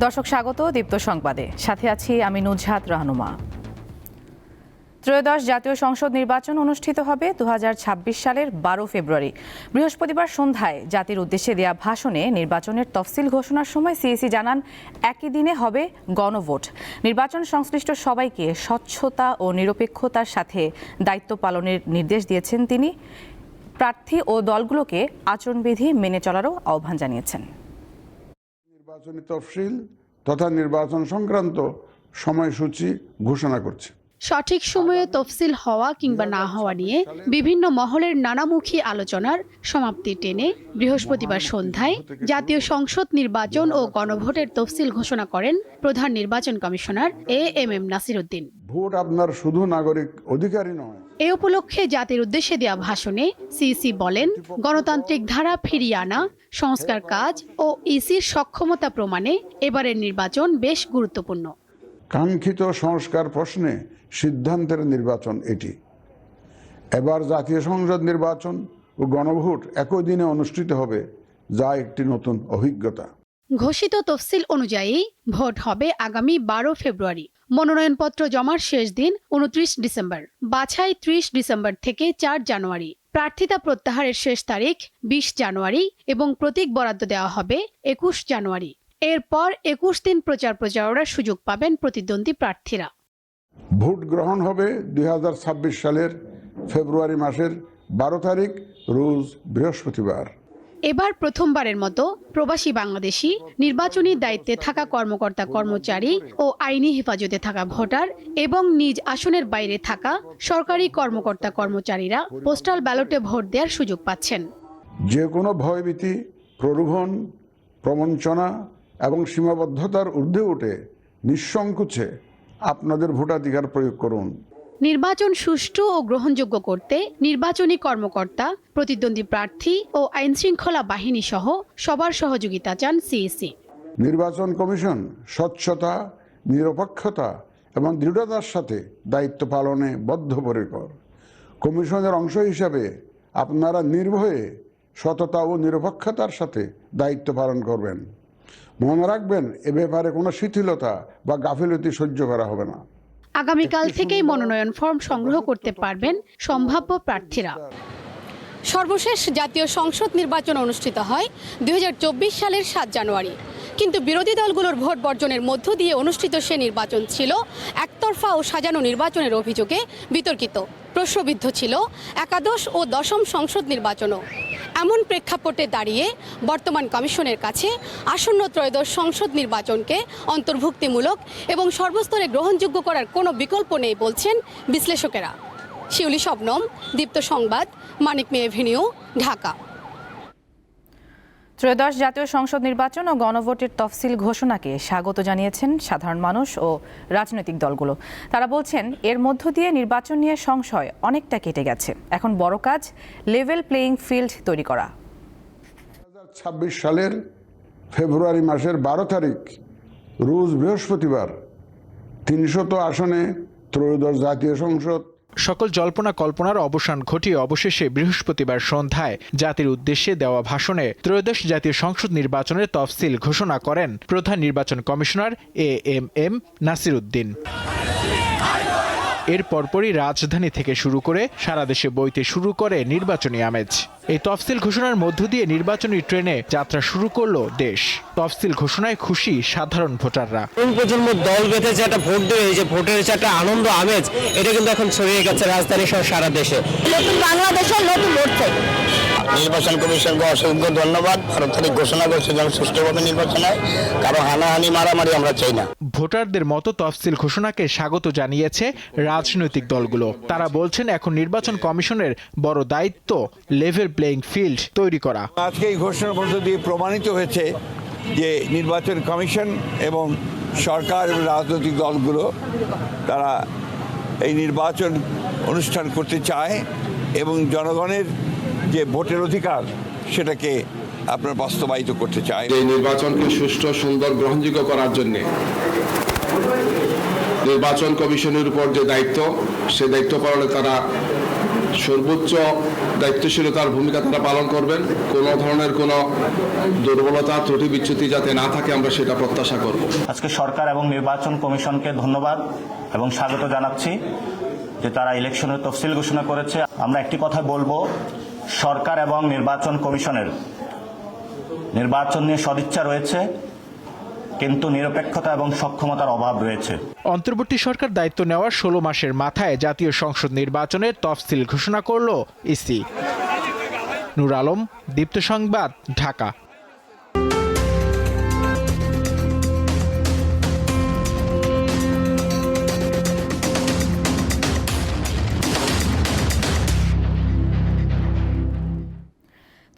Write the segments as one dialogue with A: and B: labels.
A: দর্শক স্বাগত দীপ্ত সংবাদে, সাথে আছি আমি নুজহাত রাহনুমা। ত্রয়োদশ জাতীয় সংসদ নির্বাচন অনুষ্ঠিত হবে 2026 সালের 12 ফেব্রুয়ারি। বৃহস্পতিবার সন্ধ্যায় জাতির উদ্দেশ্যে দেয়া ভাষণে নির্বাচনের তফসিল ঘোষণার সময় সিইসি জানান, একই দিনে হবে গণভোট। নির্বাচন সংশ্লিষ্ট সবাইকে স্বচ্ছতা ও নিরপেক্ষতার সাথে দায়িত্ব পালনের নির্দেশ দিয়েছেন তিনি। প্রার্থী ও দলগুলোকে আচরণবিধি মেনে চলারও আহ্বান জানিয়েছেন।
B: নির্বাচনী তফসিল তথা নির্বাচন সংক্রান্ত সময়সূচি ঘোষণা করছে।
C: সঠিক সময়ে তফসিল হওয়া কিংবা না হওয়া নিয়ে বিভিন্ন মহলের নানামুখী আলোচনার সমাপ্তি টেনে বৃহস্পতিবার সন্ধ্যায় জাতীয় সংসদ নির্বাচন ও গণভোটের তফসিল ঘোষণা করেন প্রধান নির্বাচন commissioner AMM Nasir Uddin.
B: Vote আপনার শুধু নাগরিক অধিকারই নয়।
C: এ উপলক্ষে জাতির উদ্দেশ্যে দেয়া ভাষণে সিইসি বলেন, গণতান্ত্রিক ধারা ফিরিয়ে আনা, সংস্কার কাজ ও ইসির সক্ষমতা প্রমাণে এবারের নির্বাচন বেশ গুরুত্বপূর্ণ।
B: কাঙ্ক্ষিত সংস্কার প্রশ্নে সিদ্ধান্তের নির্বাচন এটি। এবার জাতীয় সংসদ নির্বাচন ও গণভোট একই দিনে অনুষ্ঠিত হবে, যা একটি নতুন অভিজ্ঞতা।
C: ঘোষিত তফসিল অনুযায়ী ভোট হবে আগামী 12 ফেব্রুয়ারি। মনোনয়নপত্র জমার শেষ দিন 29 ডিসেম্বর, বাছাই 30 ডিসেম্বর থেকে 4 জানুয়ারি, প্রার্থিতা প্রত্যাহারের শেষ তারিখ 20 জানুয়ারি এবং প্রতীক বরাদ্দ দেওয়া হবে 21 জানুয়ারি। এরপর 21 দিন প্রচারণার সুযোগ পাবেন প্রতিদ্বন্দ্বী প্রার্থীরা।
B: ভোট গ্রহণ হবে 2026 সালের ফেব্রুয়ারি মাসের 12 তারিখ, রোজ বৃহস্পতিবার।
C: এবার প্রথমবারের মতো প্রবাসী বাংলাদেশি, নির্বাচনী দায়িত্বে থাকা কর্মকর্তা কর্মচারী ও আইনি হেফাজতে থাকা ভোটার এবং নিজ আসনের বাইরে থাকা সরকারি কর্মকর্তা কর্মচারীরা পোস্টাল ব্যালটে ভোট দেওয়ার সুযোগ পাচ্ছেন।
B: যে কোনো ভয়ভীতি, প্রলোভন, প্রবঞ্চনা এবং সীমাবদ্ধতার ঊর্ধ্বে উঠে নিঃসংকোচে আপনাদের ভোটাধিকার প্রয়োগ করুন।
C: নির্বাচন সুষ্ঠু ও গ্রহণযোগ্য করতে নির্বাচনী কর্মকর্তা, প্রতিদ্বন্দ্বী প্রার্থী ও আইনশৃঙ্খলা বাহিনী সহ সবার সহযোগিতা চান সিইসি।
B: নির্বাচন কমিশন স্বচ্ছতা, নিরপেক্ষতা এবং দৃঢ়তার সাথে দায়িত্ব পালনে বদ্ধপরিকর। কমিশনের অংশ হিসাবে আপনারা নির্ভয়ে সততা ও নিরপেক্ষতার সাথে দায়িত্ব পালন করবেন। মনে রাখবেন, এ ব্যাপারে কোনো শিথিলতা বা গাফিলতি সহ্য করা হবে না।
C: আগামীকাল থেকেই মনোনয়ন ফর্ম সংগ্রহ করতে পারবেন সম্ভাব্য প্রার্থীরা। সর্বশেষ জাতীয় সংসদ নির্বাচন অনুষ্ঠিত হয় 2024 সালের 7 জানুয়ারি। কিন্তু বিরোধী দলগুলোর ভোট বর্জনের মধ্য দিয়ে অনুষ্ঠিত সে নির্বাচন ছিল একতরফা ও সাজানো নির্বাচনের অভিযোগে বিতর্কিত। প্রশ্নবিদ্ধ ছিল একাদশ ও দশম সংসদ নির্বাচনও। এমন প্রেক্ষাপটে দাঁড়িয়ে বর্তমান কমিশনের কাছে আসন্ন ত্রয়োদশ সংসদ নির্বাচনকে অন্তর্ভুক্তিমূলক এবং সর্বস্তরে গ্রহণযোগ্য করার কোনো বিকল্প নেই বলছেন বিশ্লেষকেরা। শিউলি শবনম, দীপ্ত সংবাদ, মানিক মে এভিনিউ, ঢাকা।
A: ত্রয়োদশ জাতীয় সংসদ নির্বাচন ও গণভোটের তফসিল ঘোষণাকে স্বাগত জানিয়েছেন সাধারণ মানুষ ও রাজনৈতিক দলগুলো। তারা বলছেন, এর মধ্য দিয়ে নির্বাচন নিয়ে সংশয় অনেকটা কেটে গেছে। এখন বড় কাজ লেভেল প্লেয়িং ফিল্ড তৈরি করা।
B: 2026 সালের ফেব্রুয়ারি মাসের 12 তারিখ, রোজ বৃহস্পতিবার, 300 আসনে ত্রয়োদশ জাতীয় সংসদ।
D: সকল জল্পনা কল্পনার অবসান ঘটিয়ে অবশেষে বৃহস্পতিবার সন্ধ্যায় জাতির উদ্দেশ্যে দেওয়া ভাষণে ত্রয়োদশ জাতীয় সংসদ নির্বাচনের তফসিল ঘোষণা করেন প্রধান নির্বাচন কমিশনার এএমএম নাসির উদ্দিন। এর পরপরই রাজধানী থেকে শুরু করে সারা দেশে বইতে শুরু করে নির্বাচনী আমেজ। এই তফসিল ঘোষণার মধ্য দিয়ে নির্বাচনী ট্রেনে যাত্রা শুরু করলো দেশ। তফসিল ঘোষণায় খুশি সাধারণ ভোটাররা।
E: প্রজন্ম দল বেঁধেছে, একটা ভোট দেবে, এই যে ভোটের একটা আনন্দ আমেজ, এটা কিন্তু এখন ছড়িয়ে গেছে রাজধানী সহ সারা দেশে।
C: নতুন বাংলাদেশের নতুন ভোট চাই।
F: নির্বাচন কমিশনকে অসংখ্য ধন্যবাদ। 12 তারিখ ঘোষণা করছে যেন সুষ্ঠুভাবে নির্বাচন হয়, কারো হানাহানি মারামারি আমরা চাই না।
D: ভোটারদের মতো তফসিল ঘোষণাকে স্বাগত জানিয়েছে রাজনৈতিক দলগুলো। তারা বলছেন, এখন নির্বাচন কমিশনের বড় দায়িত্ব লেভেল প্লেয়িং ফিল্ড তৈরি করা।
G: আজকে এই ঘোষণার মধ্য দিয়ে প্রমাণিত হয়েছে যে নির্বাচন কমিশন এবং সরকার এবং রাজনৈতিক দলগুলো তারা এই নির্বাচন অনুষ্ঠান করতে চায় এবং জনগণের যে ভোটের অধিকার সেটাকে আপনার বাস্তবায়িত করতে চায়।
H: এই নির্বাচনকে সুষ্ঠু, সুন্দর, গ্রহণযোগ্য করার জন্য নির্বাচন কমিশনের উপর যে দায়িত্ব, সে দায়িত্ব পালনে তারা সর্বোচ্চ দায়িত্বশীলতার ভূমিকা তারা পালন করবেন। কোনো ধরনের কোনো দুর্বলতা ত্রুটি বিচ্যুতি যাতে না থাকে আমরা সেটা প্রত্যাশা করব।
I: আজকে সরকার এবং নির্বাচন কমিশনকে ধন্যবাদ এবং স্বাগত জানাচ্ছি যে তারা ইলেকশনের তফসিল ঘোষণা করেছে। আমরা একটি কথা বলবো, সরকার এবং নির্বাচন কমিশনের নির্বাচন নিয়ে সদিচ্ছা রয়েছে, কিন্তু নিরপেক্ষতা এবং সক্ষমতার অভাব রয়েছে।
D: অন্তর্বর্তী সরকার দায়িত্ব নেওয়ার 16 মাসের মাথায় জাতীয় সংসদ নির্বাচনের তফসিল ঘোষণা করল ইসি। নূর আলম, দীপ্ত সংবাদ, ঢাকা।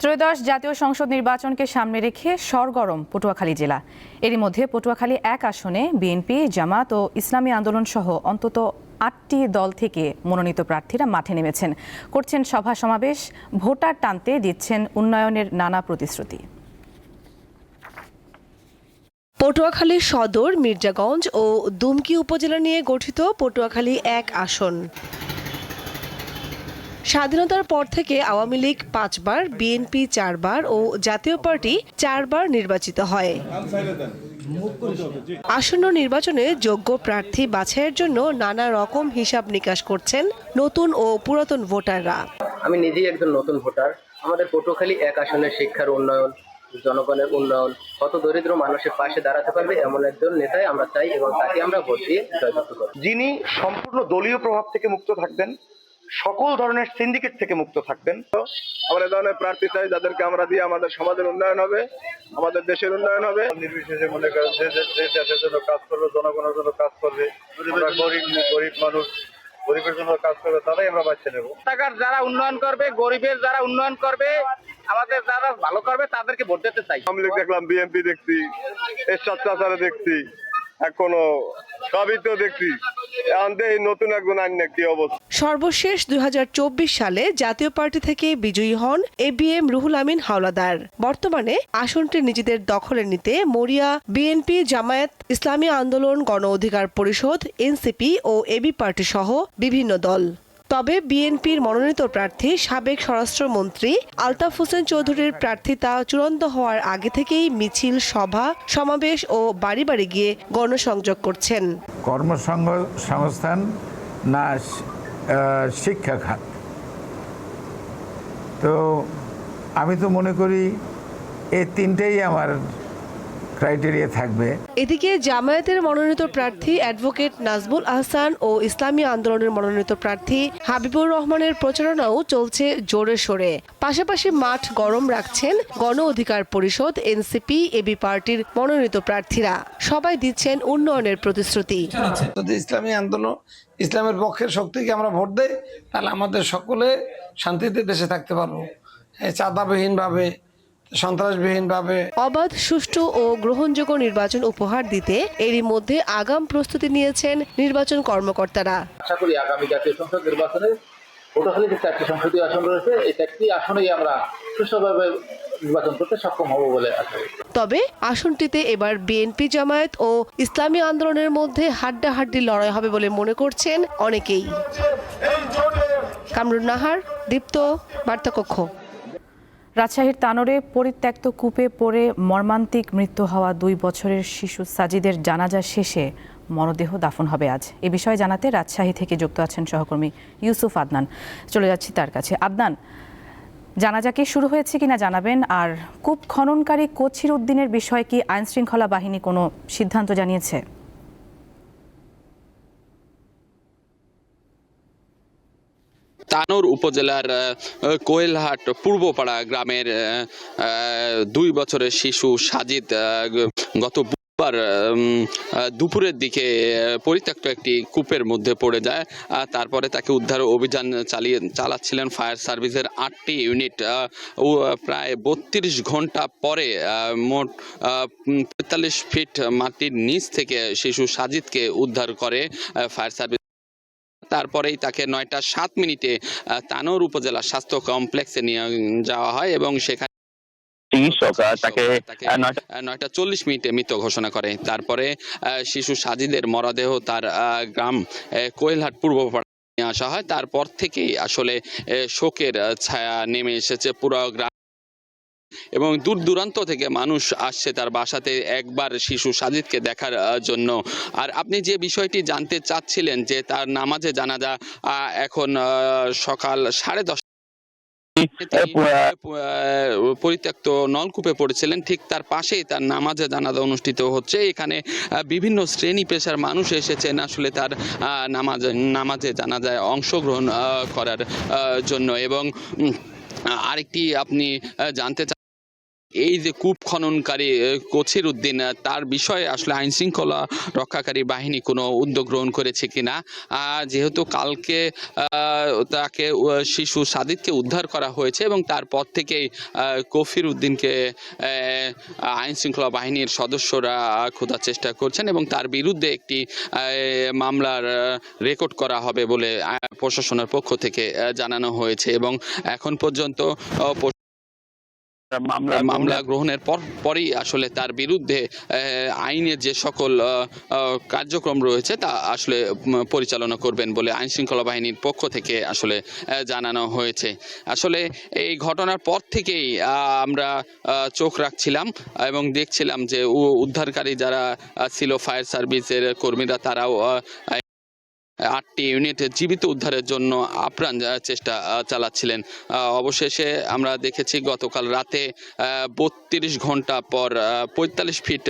A: ত্রয়োদশ জাতীয় সংসদ নির্বাচনকে সামনে রেখে সরগরম পটুয়াখালী জেলা। এরই মধ্যে পটুয়াখালী 1 আসনে বিএনপি, জামাত ও ইসলামী আন্দোলন সহ অন্তত 8টি দল থেকে মনোনীত প্রার্থীরা মাঠে নেমেছেন, করছেন সভা সমাবেশ, ভোটার টানতে দিচ্ছেন উন্নয়নের নানা প্রতিশ্রুতি।
J: পটুয়াখালী সদর, মির্জাগঞ্জ ও দুমকি উপজেলা নিয়ে গঠিত পটুয়াখালী 1 আসন। স্বাধীনতার পর থেকে আওয়ামী লীগ 5 বার, বিএনপি 4 বার ও জাতীয় পার্টি 4 বার নির্বাচিত হয়। আসন্ন নির্বাচনে যোগ্য প্রার্থী বাছাইয়ের জন্য নানা রকম হিসাব নিকাশ করছেন নতুন ও পুরাতন ভোটাররা।
E: আমি নিজেই একজন নতুন ভোটার। আমাদের পটুয়াখালী 1 আসনের শিক্ষার উন্নয়ন, জনগণের উন্নয়ন, কত দরিদ্র মানুষের পাশে দাঁড়াতে পারবে এমন একজন নেতাই আমরা চাই এবং তাকে আমরা ভোট দিয়ে জয়যুক্ত করব।
K: যিনি সম্পূর্ণ দলীয় প্রভাব থেকে মুক্ত থাকবেন, সকল ধরনের সিন্ডিকেট থেকে মুক্ত থাকবেন। আমরা এই ধরনের প্রার্থী চাই যাদেরকে আমরা দিয়ে আমাদের সমাজের উন্নয়ন হবে, আমাদের দেশের উন্নয়ন হবে। নির্বিশেষে মনে করেন যে দেশের জন্য কাজ করবে, জনগণের জন্য কাজ করবে, গরিব মানুষ গরিবের জন্য কাজ করবে, তারাই আমরা বাঁচিয়ে নেব।
E: টাকার যারা উন্নয়ন করবে, গরিবের যারা উন্নয়ন করবে, আমাদের যারা ভালো করবে তাদেরকে ভোট দিতে চাই।
K: আওয়ামী লীগ দেখলাম, বিএনপি দেখছি, এরশাদ চাচারে দেখছি, এখনো সবই তো দেখছি। নতুন একজন আইন কি অবস্থা।
J: সর্বশেষ 2024 সালে জাতীয় পার্টি থেকে বিজয়ী হন ABM রুহুল আমিন হাওলাদার। বর্তমানে আসনটি নিজেদের দখলে নিতে মরিয়া বিএনপি, জামায়াত, ইসলামী আন্দোলন, গণ অধিকার পরিষদ, NCP ও AB পার্টি সহ বিভিন্ন দল। তবে বিএনপির মনোনীত প্রার্থী সাবেক স্বরাষ্ট্রমন্ত্রী আলতাফ হোসেন চৌধুরীর প্রার্থিতা চূড়ান্ত হওয়ার আগে থেকেই মিছিল, সভা, সমাবেশ ও বাড়ি বাড়ি গিয়ে গণসংযোগ করছেন।
L: কর্মসংস্থান না শিক্ষা খাত, তো আমি তো মনে করি এই তিনটেই আমার ক্রাইটেরিয়া থাকবে।
J: এদিকে জামায়াতের মনোনীত প্রার্থী অ্যাডভোকেট নাজমুল আহসান ও ইসলামী আন্দোলনের মনোনীত প্রার্থী হাবিবুর রহমানের প্রচারণাও চলছে জোরে সোরে। পাশাপাশি মাঠ গরম রাখছেন গণ অধিকার পরিষদ, NCP, AB পার্টির মনোনীত প্রার্থীরা। সবাই দিচ্ছেন উন্নয়নের প্রতিশ্রুতি।
M: যদি ইসলামী আন্দোলন, ইসলামের পক্ষের শক্তিকে আমরা ভোট দেই, তাহলে আমাদের সকলে শান্তিতে দেশে থাকতে পারবো, চাঁদাবিহীনভাবে, সন্ত্রাসবিহীনভাবে।
J: অবাধ, সুষ্ঠু ও গ্রহণযোগ্য নির্বাচন উপহার দিতে এরই মধ্যে আগাম প্রস্তুতি নিয়েছেন নির্বাচন কর্মকর্তারা।
E: আশা করি আগামী জাতীয় সংসদ নির্বাচনে পটুয়াখালীতে 4টি সংসদীয় আসন রয়েছে, এই 4টি আসনেই আমরা সুষ্ঠুভাবে নির্বাচন করতে সক্ষম হব বলে আশা করি।
J: তবে আসনটিতে এবার বিএনপি, জামায়াত ও ইসলামী আন্দোলনের মধ্যে হাড্ডাহাড্ডি লড়াই হবে বলে মনে করছেন অনেকেই। কামরুন নাহার, দীপ্ত, বার্তাকক্ষ।
A: রাজশাহীর তানোরে পরিত্যক্ত কূপে পড়ে মর্মান্তিক মৃত্যু হওয়া 2 বছরের শিশু সাজিদের জানাজা শেষে মরদেহ দাফন হবে আজ। এ বিষয়ে জানাতে রাজশাহী থেকে যুক্ত আছেন সহকর্মী ইউসুফ আদনান। চলে যাচ্ছি তার কাছে। আদনান, জানাজা কি শুরু হয়েছে কিনা জানাবেন, আর কূপ খননকারী কচির উদ্দিনের বিষয়ে কি আইনশৃঙ্খলা বাহিনী কোনো সিদ্ধান্ত জানিয়েছে?
N: তানোর উপজেলার কোয়েলহাট পূর্বপাড়া গ্রামের 2 বছরের শিশু সাজিদ গত বুধবার দুপুরের দিকে পরিত্যক্ত একটি কূপের মধ্যে পড়ে যায়। তারপরে তাকে উদ্ধার অভিযান চালাচ্ছিলেন ফায়ার সার্ভিসের 8টি ইউনিট। প্রায় 32 ঘন্টা পরে মোট 45 ফিট মাটির নিচ থেকে শিশু সাজিদকে উদ্ধার করে ফায়ার সার্ভিস। তারপরেই তাকে 9টা 7 মিনিটে তানোর উপজেলা স্বাস্থ্য কমপ্লেক্সে নিয়ে যাওয়া হয় এবং সেখানে তাকে 9টা 40 মিনিটে মৃত ঘোষণা করে। তারপরে শিশু সাজিদের মরদেহ তার গ্রাম কোয়েলহাট পূর্বপাড়া আসা হয়, তারপর থেকেই আসলে শোকের ছায়া নেমে এসেছে পুরো গ্রাম এবং দূর দূরান্ত থেকে মানুষ আসছে তার বাসাতে একবার শিশু সাজিদকে দেখার জন্য। আর আপনি যে বিষয়টি জানতে চাচ্ছিলেন যে তার নামাজে জানাজা এখন সকাল 10:30 পরিত্যক্ত নলকূপে পড়েছিলেন, ঠিক তার পাশেই তার নামাজে জানাজা অনুষ্ঠিত হচ্ছে। এখানে বিভিন্ন শ্রেণী পেশার মানুষ এসেছেন আসলে তার নামাজে জানাজায় অংশগ্রহণ করার জন্য। এবং আরেকটি আপনি জানতে চান এই যে কূপ খননকারী কছির উদ্দিন, তার বিষয়ে আসলে আইন শৃঙ্খলা রক্ষাকারী বাহিনী কোনো উদ্যোগ গ্রহণ করেছে কিনা, যেহেতু কালকে তাকে শিশু সাদিদকে উদ্ধার করা হয়েছে এবং তারপর থেকেই কফির উদ্দিনকে আইন শৃঙ্খলা বাহিনীর সদস্যরা খোঁজার চেষ্টা করছেন এবং তার বিরুদ্ধে একটি মামলার রেকর্ড করা হবে বলে প্রশাসনের পক্ষ থেকে জানানো হয়েছে। এবং এখন পর্যন্ত মামলা গ্রহণের পরই আসলে তার বিরুদ্ধে আইনের যে সকল কার্যক্রম রয়েছে তা আসলে পরিচালনা করবেন বলে আইন শৃঙ্খলা বাহিনীর পক্ষ থেকে আসলে জানানো হয়েছে। আসলে এই ঘটনার পর থেকেই আমরা চোখ রাখছিলাম এবং দেখছিলাম যে উদ্ধারকারী যারা ছিল ফায়ার সার্ভিসের কর্মীরা, তারাও 8টি ইউনিট জীবিত উদ্ধারের জন্য আপ্রাণ চেষ্টা চালাচ্ছিলেন। অবশেষে আমরা দেখেছি গতকাল রাতে 32 ঘন্টা পর 45 ফিট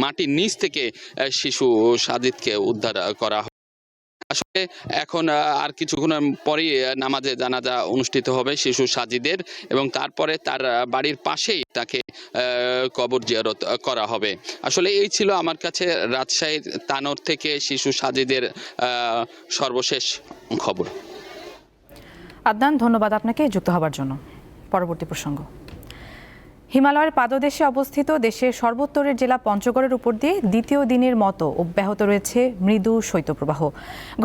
N: মাটির নিচ থেকে শিশু সাজিদকে উদ্ধার করা হয়। আসলে এখন আর কিছুক্ষণ পরেই নামাজে জানাজা অনুষ্ঠিত হবে শিশু সাজিদের এবং তারপরে তার বাড়ির পাশেই তাকে কবর জিয়ারত করা হবে। আসলে এই ছিল আমার কাছে রাজশাহীর তানোর থেকে শিশু সাজিদের সর্বশেষ খবর।
A: আদনান, ধন্যবাদ আপনাকে যুক্ত হবার জন্য। পরবর্তী প্রসঙ্গ, হিমালয়ের পাদদেশে অবস্থিত দেশের সর্বোত্তরের জেলা পঞ্চগড়ের উপর দিয়ে দ্বিতীয় দিনের মতো অব্যাহত রয়েছে মৃদু শৈত্যপ্রবাহ।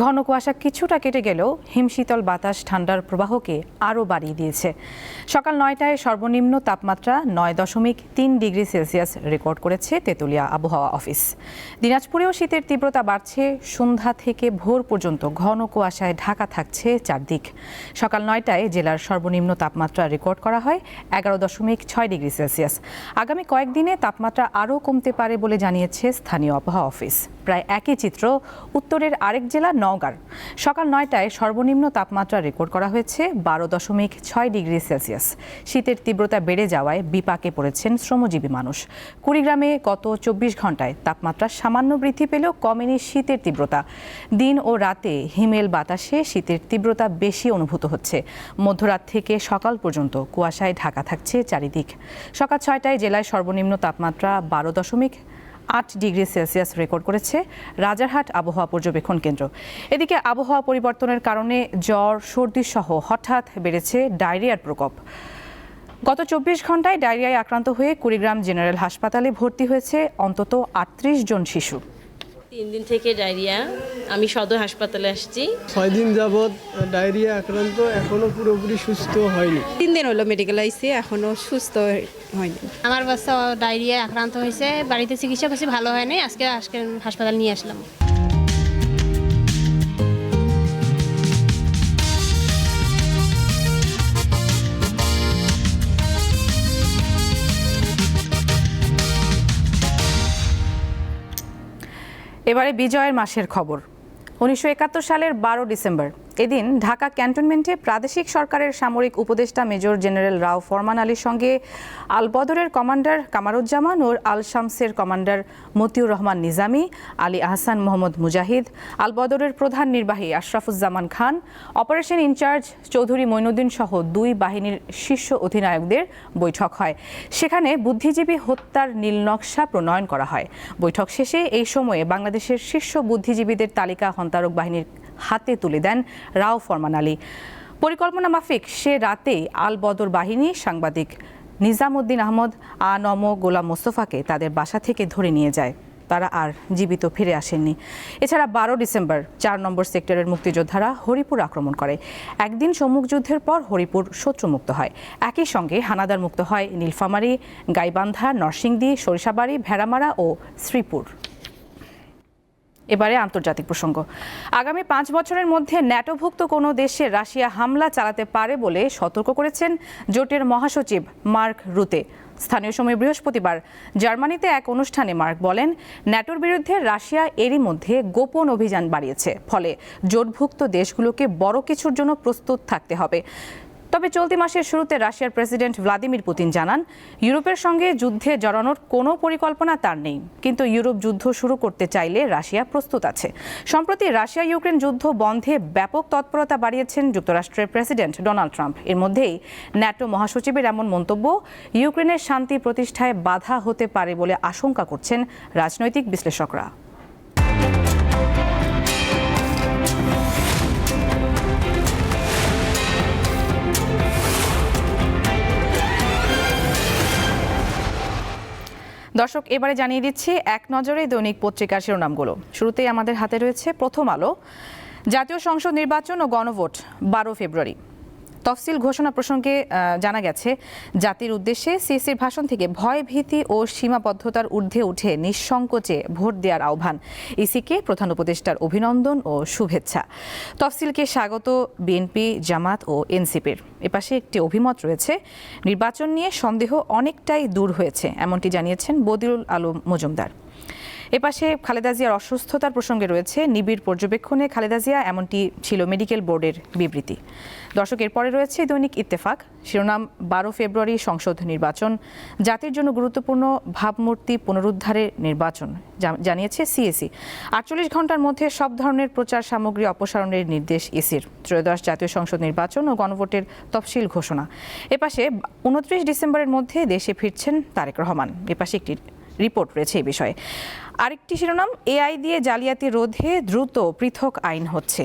A: ঘন কুয়াশা কিছুটা কেটে গেলেও হিমশীতল বাতাস ঠান্ডার প্রবাহকে আরও বাড়িয়ে দিয়েছে। সকাল 9টায় সর্বনিম্ন তাপমাত্রা 9.3 ডিগ্রি সেলসিয়াস রেকর্ড করেছে তেঁতুলিয়া আবহাওয়া অফিস। দিনাজপুরেও শীতের তীব্রতা বাড়ছে। সন্ধ্যা থেকে ভোর পর্যন্ত ঘন কুয়াশায় ঢাকা থাকছে চারদিক। সকাল 9টায় জেলার সর্বনিম্ন তাপমাত্রা রেকর্ড করা হয় 11.6 ডিগ্রি সেলসিয়াস। আগামী কয়েকদিনে তাপমাত্রা আরও কমতে পারে বলে জানিয়েছে স্থানীয় আবহাওয়া অফিস। প্রায় একই চিত্র উত্তরের আরেক জেলা নওগাঁর। সকাল 9টায় সর্বনিম্ন তাপমাত্রা রেকর্ড করা হয়েছে 12.6 ডিগ্রি সেলসিয়াস। শীতের তীব্রতা বেড়ে যাওয়ায় বিপাকে পড়েছেন শ্রমজীবী মানুষ। কুড়িগ্রামে গত 24 ঘন্টায় তাপমাত্রা সামান্য বৃদ্ধি পেলেও কমেনি শীতের তীব্রতা। দিন ও রাতে হিমেল বাতাসে শীতের তীব্রতা বেশি অনুভূত হচ্ছে। মধ্যরাত থেকে সকাল পর্যন্ত কুয়াশায় ঢাকা থাকছে চারিদিক। সকাল 6টায় জেলায় সর্বনিম্ন তাপমাত্রা 12.8 ডিগ্রি সেলসিয়াস রেকর্ড করেছে রাজারহাট আবহাওয়া পর্যবেক্ষণ কেন্দ্র। এদিকে আবহাওয়া পরিবর্তনের কারণে জ্বর, সর্দি সহ হঠাৎ বেড়েছে ডায়রিয়ার প্রকোপ। গত 24 ঘন্টায় ডায়রিয়ায় আক্রান্ত হয়ে কুড়িগ্রাম জেনারেল হাসপাতালে ভর্তি হয়েছে অন্তত 38 জন শিশু।
O: 3 দিন থেকে ডায়রিয়া, আমি সদর হাসপাতালে আসছি।
P: 6 দিন যাবৎ ডায়রিয়া আক্রান্ত, এখনো পুরোপুরি সুস্থ হয়নি।
Q: 3 দিন হলো মেডিকেল আইসি, এখনো সুস্থ হয়নি।
R: আমার বাচ্চা ডায়রিয়া আক্রান্ত হয়েছে, বাড়িতে চিকিৎসা করছি, ভালো হয়নি। আজকে হাসপাতাল নিয়ে আসলাম।
A: এবারে বিজয়ের মাসের খবর। 1971 সালের 12 ডিসেম্বর এদিন ঢাকা ক্যান্টনমেন্টে প্রাদেশিক সরকারের সামরিক উপদেষ্টা মেজর জেনারেল রাও ফরমান আলীর সঙ্গে আল বদরের কমান্ডার কামারুজ্জামান ও আল শামসের কমান্ডার মতিউর রহমান নিজামী, আলী আহসান মোহাম্মদ মুজাহিদ, আল বদরের প্রধান নির্বাহী আশরাফুজ্জামান খান, অপারেশন ইনচার্জ চৌধুরী মঈনুদ্দিন সহ 2 বাহিনীর শীর্ষ অধিনায়কদের বৈঠক হয়। সেখানে বুদ্ধিজীবী হত্যার নীলনকশা প্রণয়ন করা হয়। বৈঠক শেষে এই সময়ে বাংলাদেশের শীর্ষ বুদ্ধিজীবীদের তালিকা হন্তারক বাহিনীর হাতে তুলে দেন রাও ফরমান আলী। পরিকল্পনা মাফিক সে রাতেই আল বদর বাহিনী সাংবাদিক নিজামুদ্দিন আহমদ, আনম, গোলাম মোস্তফাকে তাদের বাসা থেকে ধরে নিয়ে যায়। তারা আর জীবিত ফিরে আসেননি। এছাড়া 12 ডিসেম্বর 4 নম্বর সেক্টরের মুক্তিযোদ্ধারা হরিপুর আক্রমণ করে। একদিন সম্মুখ যুদ্ধের পর হরিপুর শত্রুমুক্ত হয়। একই সঙ্গে হানাদার মুক্ত হয় নীলফামারী, গাইবান্ধা, নরসিংদী, সরিষাবাড়ি, ভেড়ামারা ও শ্রীপুর। এবারে আন্তর্জাতিক প্রসঙ্গ। আগামী 5 বছরের মধ্যে ন্যাটোভুক্ত কোনো দেশে রাশিয়া হামলা চালাতে পারে বলে সতর্ক করেছেন জোটের মহাসচিব মার্ক রুতে। স্থানীয় সময় বৃহস্পতিবার জার্মানিতে এক অনুষ্ঠানে মার্ক বলেন, ন্যাটোর বিরুদ্ধে রাশিয়া এরই মধ্যে গোপন অভিযান বাড়িয়েছে, ফলে জোটভুক্ত দেশগুলোকে বড় কিছুর জন্য প্রস্তুত থাকতে হবে। তবে চলতি মাসের শুরুতে রাশিয়ার প্রেসিডেন্ট ভ্লাদিমির পুতিন জানান, ইউরোপের সঙ্গে যুদ্ধে জড়ানোর কোনো পরিকল্পনা তার নেই, কিন্তু ইউরোপ যুদ্ধ শুরু করতে চাইলে রাশিয়া প্রস্তুত আছে। সম্প্রতি রাশিয়া ইউক্রেন যুদ্ধ বন্ধে ব্যাপক তৎপরতা বাড়িয়েছেন যুক্তরাষ্ট্রের প্রেসিডেন্ট ডোনাল্ড ট্রাম্প। এর মধ্যেই ন্যাটো মহাসচিবের এমন মন্তব্য ইউক্রেনের শান্তি প্রতিষ্ঠায় বাধা হতে পারে বলে আশঙ্কা করছেন রাজনৈতিক বিশ্লেষকরা। দর্শক, এবারে জানিয়ে দিচ্ছি এক নজরে দৈনিক পত্রিকার শিরোনামগুলো। শুরুতেই আমাদের হাতে রয়েছে প্রথম আলো। জাতীয় সংসদ নির্বাচন ও গণভোট 12 ফেব্রুয়ারি। তফসিল ঘোষণা প্রসঙ্গে জানা গেছে, জাতির উদ্দেশ্যে সিসির ভাষণ থেকে ভয় ভীতি ও সীমাবদ্ধতার ঊর্ধ্বে উঠে নিঃসংকোচে ভোট দেওয়ার আহ্বান। ইসিকে প্রধান উপদেষ্টার অভিনন্দন ও শুভেচ্ছা। তফসিলকে স্বাগত বিএনপি, জামাত ও এনসিপির। এপাশে একটি অভিমত রয়েছে, নির্বাচন নিয়ে সন্দেহ অনেকটাই দূর হয়েছে, এমনটি জানিয়েছেন বদিউল আলম মজুমদার। এপাশে খালেদা জিয়ার অসুস্থতার প্রসঙ্গে রয়েছে, নিবিড় পর্যবেক্ষণে খালেদা জিয়া, এমনটি ছিল মেডিকেল বোর্ডের বিবৃতি। দর্শক, এরপরে রয়েছে দৈনিক ইত্তেফাক। শিরোনাম 12 ফেব্রুয়ারি সংসদ নির্বাচন, জাতির জন্য গুরুত্বপূর্ণ ভাবমূর্তি পুনরুদ্ধারের নির্বাচন, জানিয়েছে সিএসি। 48 ঘন্টার মধ্যে সব ধরনের প্রচার সামগ্রী অপসারণের নির্দেশ ইসির। ত্রয়োদশ জাতীয় সংসদ নির্বাচন ও গণভোটের তফসিল ঘোষণা। এপাশে 29 ডিসেম্বরের মধ্যে দেশে ফিরছেন তারেক রহমান। এপাশে একটি রিপোর্ট রয়েছে এই বিষয়ে। আরেকটি শিরোনাম, এআই দিয়ে জালিয়াতি রোধে দ্রুত পৃথক আইন হচ্ছে।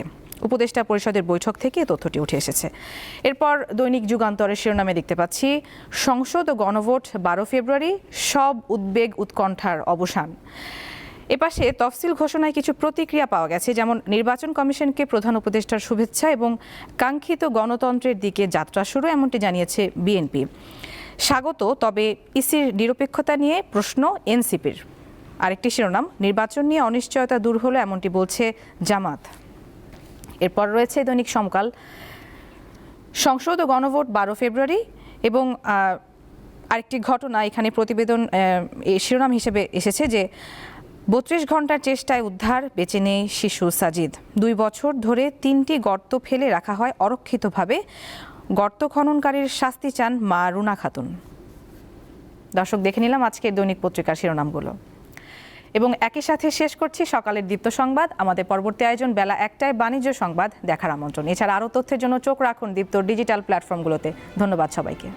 A: উপদেষ্টা পরিষদের বৈঠক থেকে তথ্যটি উঠে এসেছে। এরপর দৈনিক যুগান্তরের শিরোনামে দেখতে পাচ্ছি, সংসদ ও গণভোট 12 ফেব্রুয়ারি, সব উদ্বেগ উৎকণ্ঠার অবসান। এপাশে তফসিল ঘোষণায় কিছু প্রতিক্রিয়া পাওয়া গেছে, যেমন নির্বাচন কমিশনকে প্রধান উপদেষ্টার শুভেচ্ছা এবং কাঙ্ক্ষিত গণতন্ত্রের দিকে যাত্রা শুরু, এমনটি জানিয়েছে বিএনপি। স্বাগত, তবে ইসির নিরপেক্ষতা নিয়ে প্রশ্ন এনসিপির। আরেকটি শিরোনাম, নির্বাচন নিয়ে অনিশ্চয়তা দূর হলো, এমনটি বলছে জামাত। এরপর রয়েছে দৈনিক সমকাল, সংসদ ও গণভোট 12 ফেব্রুয়ারি এবং আরেকটি ঘটনা এখানে প্রতিবেদন শিরোনাম হিসেবে এসেছে যে 32 ঘন্টার চেষ্টায় উদ্ধার, বেঁচে নেই শিশু সাজিদ। 2 বছর ধরে 3টি গর্ত ফেলে রাখা হয় অরক্ষিতভাবে, গর্ত খননকারীর শাস্তি চান মা রুনা খাতুন। দর্শক, দেখে নিলাম আজকের দৈনিক পত্রিকার শিরোনামগুলো এবং একই সাথে শেষ করছি সকালের দীপ্ত সংবাদ। আমাদের পরবর্তী আয়োজন বেলা 1টায় বাণিজ্য সংবাদ দেখার আমন্ত্রণ। এছাড়া আরও তথ্যের জন্য চোখ রাখুন দীপ্তর ডিজিটাল প্ল্যাটফর্মগুলোতে। ধন্যবাদ সবাইকে।